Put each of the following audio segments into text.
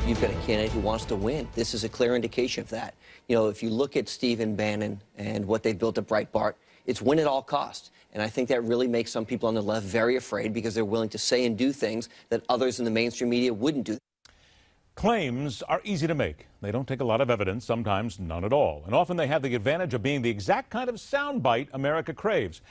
you've got a candidate who wants to win. This is a clear indication of that. You know, if you look at Stephen Bannon and what they've built at Breitbart, it's win at all costs. And I think that really makes some people on the left very afraid because they're willing to say and do things that others in the mainstream media wouldn't do. Claims are easy to make. They don't take a lot of evidence, sometimes none at all. And often they have the advantage of being the exact kind of soundbite America craves.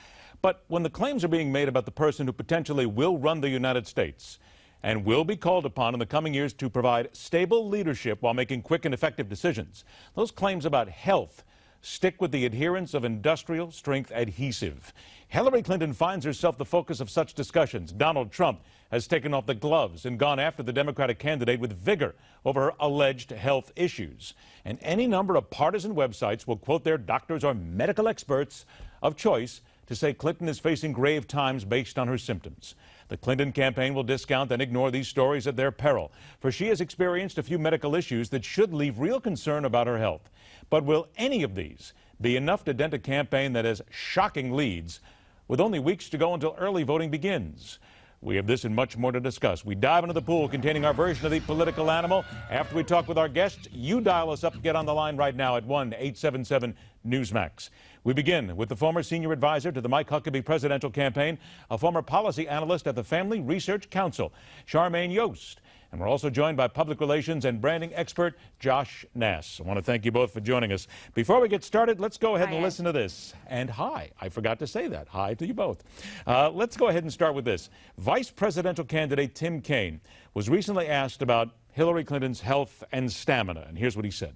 But when the claims are being made about the person who potentially will run the United States and will be called upon in the coming years to provide stable leadership while making quick and effective decisions, those claims about health stick with the adherence of industrial strength adhesive. Hillary Clinton finds herself the focus of such discussions. Donald Trump has taken off the gloves and gone after the Democratic candidate with vigor over her alleged health issues. And any number of partisan websites will quote their doctors or medical experts of choice to say Clinton is facing grave times based on her symptoms. The Clinton campaign will discount and ignore these stories at their peril, for she has experienced a few medical issues that should leave real concern about her health. But will any of these be enough to dent a campaign that has shocking leads with only weeks to go until early voting begins? We have this and much more to discuss. We dive into the pool containing our version of the political animal. After we talk with our guests, you dial us up, get on the line right now at 1-877-Newsmax. We begin with the former senior advisor to the Mike Huckabee presidential campaign, a former policy analyst at the Family Research Council, Charmaine Yoest. And we're also joined by public relations and branding expert Josh Nass. I want to thank you both for joining us. Before we get started, let's go ahead and listen to this. And hi, I forgot to say that. Hi to you both. Let's go ahead and start with this. Vice presidential candidate Tim Kaine was recently asked about Hillary Clinton's health and stamina. And here's what he said.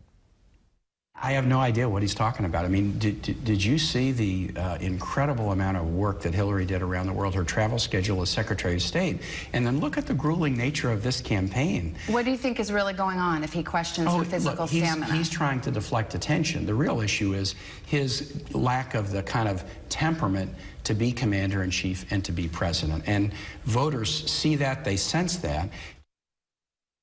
I have no idea what he's talking about. I mean, did you see the incredible amount of work that Hillary did around the world, her travel schedule as Secretary of State? And then look at the grueling nature of this campaign. What do you think is really going on if he questions her physical stamina? He's trying to deflect attention. The real issue is his lack of the kind of temperament to be commander-in-chief and to be president. And voters see that, they sense that.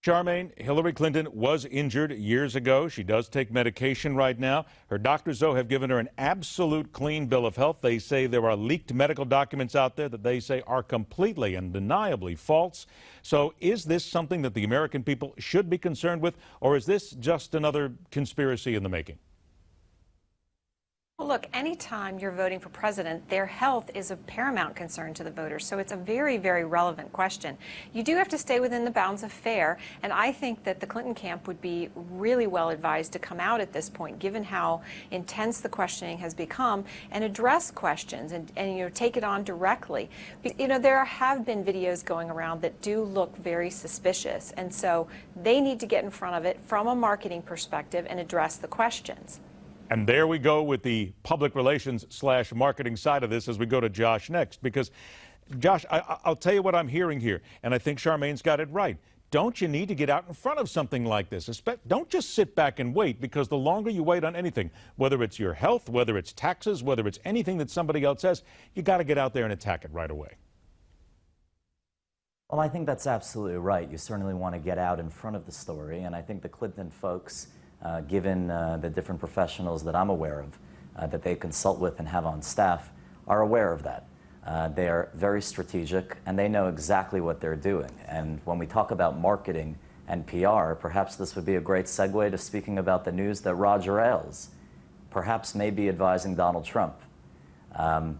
Charmaine, Hillary Clinton was injured years ago. She does take medication right now. Her doctors, though, have given her an absolute clean bill of health. They say there are leaked medical documents out there that they say are completely and undeniably false. So is this something that the American people should be concerned with, or is this just another conspiracy in the making? Well, look, anytime you're voting for president, their health is of paramount concern to the voters. So it's a very, very relevant question. You do have to stay within the bounds of fair. And I think that the Clinton camp would be really well advised to come out at this point, given how intense the questioning has become, and address questions and take it on directly. There have been videos going around that do look very suspicious. And so they need to get in front of it from a marketing perspective and address the questions. And there we go with the public relations / marketing side of this as we go to Josh next. Because, Josh, I'll tell you what I'm hearing here, and I think Charmaine's got it right. Don't you need to get out in front of something like this? Don't just sit back and wait, because the longer you wait on anything, whether it's your health, whether it's taxes, whether it's anything that somebody else says, you got to get out there and attack it right away. Well, I think that's absolutely right. You certainly want to get out in front of the story, and I think the Clinton folks, given the different professionals that I'm aware of, that they consult with and have on staff, are aware of that. They are very strategic, and they know exactly what they're doing. And when we talk about marketing and PR, perhaps this would be a great segue to speaking about the news that Roger Ailes perhaps may be advising Donald Trump, and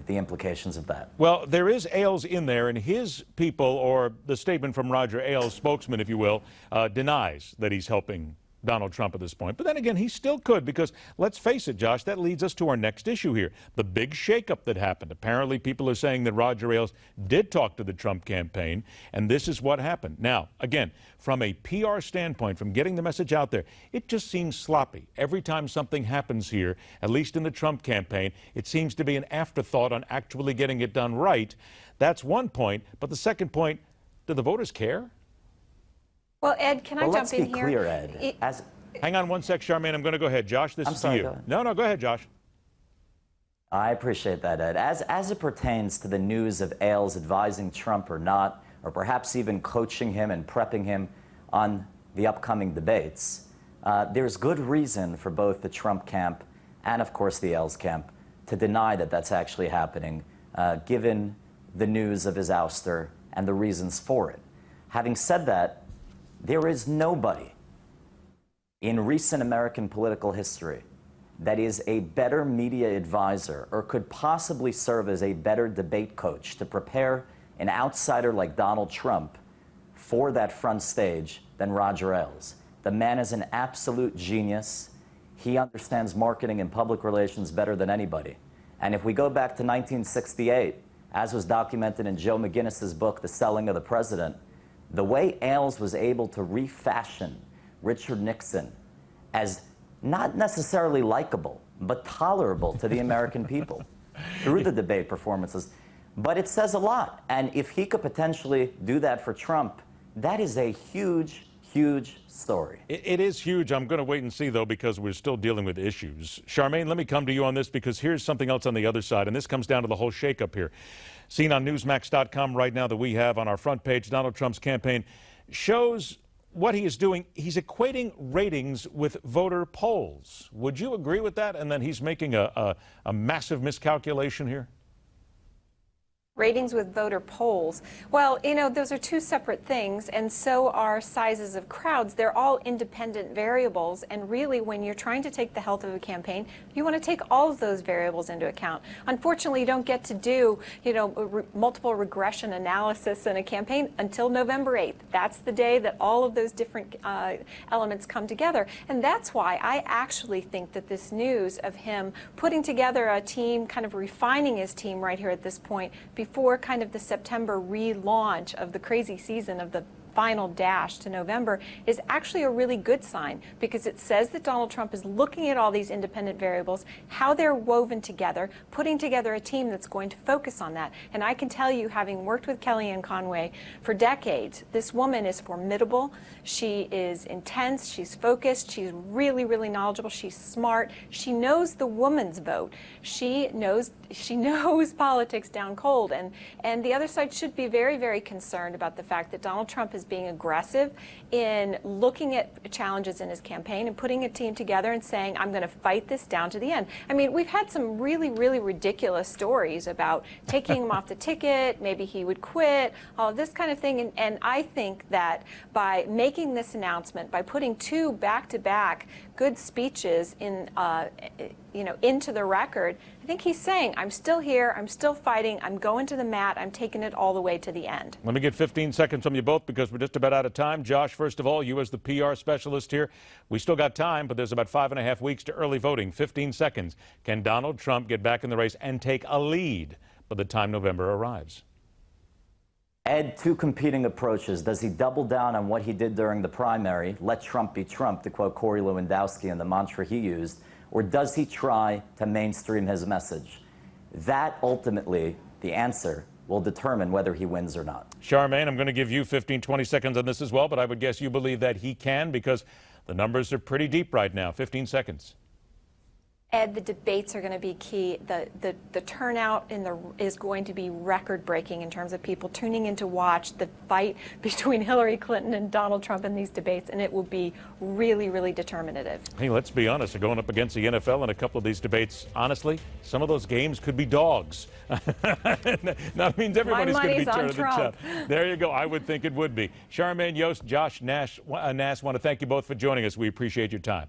the implications of that. Well, there is Ailes in there, and his people, or the statement from Roger Ailes, spokesman, if you will, denies that he's helping Donald Trump at this point. But then again, he still could, because let's face it, Josh, that leads us to our next issue here, the big shakeup that happened. Apparently, people are saying that Roger Ailes did talk to the Trump campaign, and this is what happened. Now, again, from a PR standpoint, from getting the message out there, it just seems sloppy. Every time something happens here, at least in the Trump campaign, it seems to be an afterthought on actually getting it done right. That's one point. But the second point, do the voters care? Well, Ed, can I jump in here? Let's be clear, Ed. Hang on one sec, Charmaine. I'm going to go ahead. Josh, this is to you. No, go ahead, Josh. I appreciate that, Ed. As it pertains to the news of Ailes advising Trump or not, or perhaps even coaching him and prepping him on the upcoming debates, there's good reason for both the Trump camp and, of course, the Ailes camp to deny that that's actually happening, given the news of his ouster and the reasons for it. Having said that, There is nobody in recent American political history that is a better media advisor or could possibly serve as a better debate coach to prepare an outsider like Donald Trump for that front stage than Roger Ailes. The man is an absolute genius. He understands marketing and public relations better than anybody. And if we go back to 1968, as was documented in Joe McGinnis's book, The Selling of the President, the way Ailes was able to refashion Richard Nixon as not necessarily likable, but tolerable to the American people through the debate performances. But it says a lot. And if he could potentially do that for Trump, that is a huge, huge story. It is huge. I'm going to wait and see, though, because we're still dealing with issues. Charmaine, let me come to you on this, because here's something else on the other side, and this comes down to the whole shakeup here. Seen on Newsmax.com right now that we have on our front page, Donald Trump's campaign shows what he is doing. He's equating ratings with voter polls. Would you agree with that? And then he's making a massive miscalculation here? Ratings with voter polls. Well, you know, those are two separate things, and so are sizes of crowds. They're all independent variables, and really, when you're trying to take the health of a campaign, you want to take all of those variables into account. Unfortunately, you don't get to do, you know, multiple regression analysis in a campaign until November 8th. That's the day that all of those different elements come together, and that's why I actually think that this news of him putting together a team, kind of refining his team right here at this point, before kind of the September relaunch of the crazy season of the final dash to November, is actually a really good sign, because it says that Donald Trump is looking at all these independent variables, how they're woven together, putting together a team that's going to focus on that. And I can tell you, having worked with Kellyanne Conway for decades, this woman is formidable. She is intense, she's focused, she's really, really knowledgeable, she's smart, she knows the woman's vote, she knows politics down cold, and the other side should be very, very concerned about the fact that Donald Trump is being aggressive in looking at challenges in his campaign and putting a team together and saying, I'm going to fight this down to the end. I mean, we've had some really, really ridiculous stories about taking him off the ticket, maybe he would quit, all of this kind of thing, and I think that by making this announcement, by putting two back-to-back good speeches in, you know, into the record, I think he's saying, I'm still here, I'm still fighting, I'm going to the mat, I'm taking it all the way to the end. Let me get 15 seconds from you both, because we're just about out of time. Josh, first of all, you as the PR specialist here, we still got time, but there's about 5.5 weeks to early voting. 15 seconds. Can Donald Trump get back in the race and take a lead by the time November arrives? Ed, two competing approaches. Does he double down on what he did during the primary, let Trump be Trump, to quote Corey Lewandowski and the mantra he used, or does he try to mainstream his message? That ultimately, the answer, will determine whether he wins or not. Charmaine, I'm going to give you 15, 20 seconds on this as well, but I would guess you believe that he can, because the numbers are pretty deep right now. 15 seconds. Ed, the debates are going to be key. The turnout is going to be record-breaking in terms of people tuning in to watch the fight between Hillary Clinton and Donald Trump in these debates, and it will be really, really determinative. Hey, let's be honest. They're going up against the NFL in a couple of these debates. Honestly, some of those games could be dogs. That means everybody's going to be turning the chop. There you go. I would think it would be. Charmaine Yoest, Josh Nass, want to thank you both for joining us. We appreciate your time.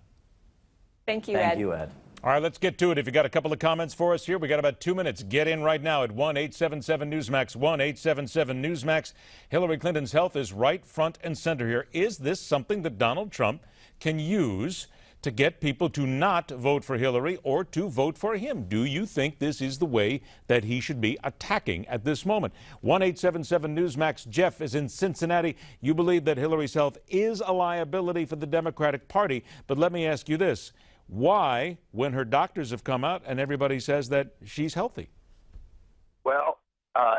Thank you, Ed. Thank you, Ed. All right, let's get to it. If you got a couple of comments for us here, we got about 2 minutes. Get in right now at 1-877-NEWSMAX, 1-877-NEWSMAX. Hillary Clinton's health is right front and center here. Is this something that Donald Trump can use to get people to not vote for Hillary or to vote for him? Do you think this is the way that he should be attacking at this moment? 1-877-NEWSMAX. Jeff is in Cincinnati. You believe that Hillary's health is a liability for the Democratic Party, but let me ask you this. Why, when her doctors have come out and everybody says that she's healthy? Well,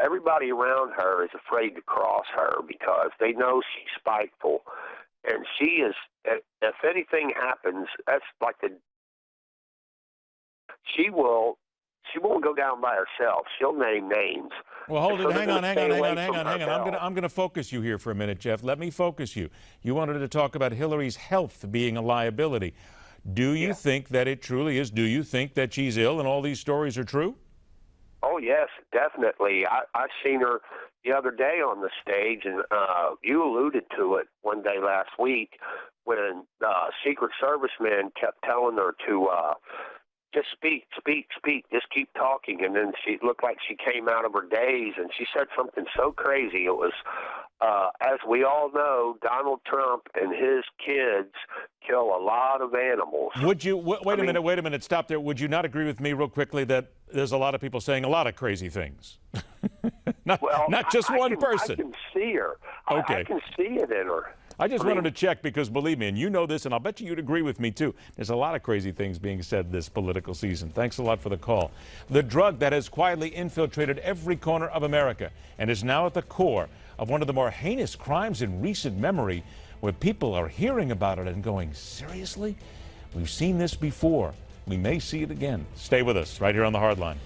everybody around her is afraid to cross her because they know she's spiteful. And she is, if anything happens, that's like she won't go down by herself. She'll name names. Well, hold it. Hang on. I'm going to focus you here for a minute, Jeff. Let me focus you. You wanted to talk about Hillary's health being a liability. Do you think that it truly is? Do you think that she's ill and all these stories are true? Oh, yes. definitely. I seen her the other day on the stage, and you alluded to it one day last week when Secret Service man kept telling her to just speak, just keep talking. And then she looked like she came out of her daze, and she said something so crazy. It was, as we all know, Donald Trump and his kids kill a lot of animals. Would you, wait a minute, stop there. Would you not agree with me real quickly that there's a lot of people saying a lot of crazy things? not just one person. I can see her. Okay. I can see it in her. I just wanted to check because, believe me, and you know this, and I'll bet you'd agree with me, too. There's a lot of crazy things being said this political season. Thanks a lot for the call. The drug that has quietly infiltrated every corner of America and is now at the core of one of the more heinous crimes in recent memory, where people are hearing about it and going, seriously? We've seen this before. We may see it again. Stay with us right here on The Hardline.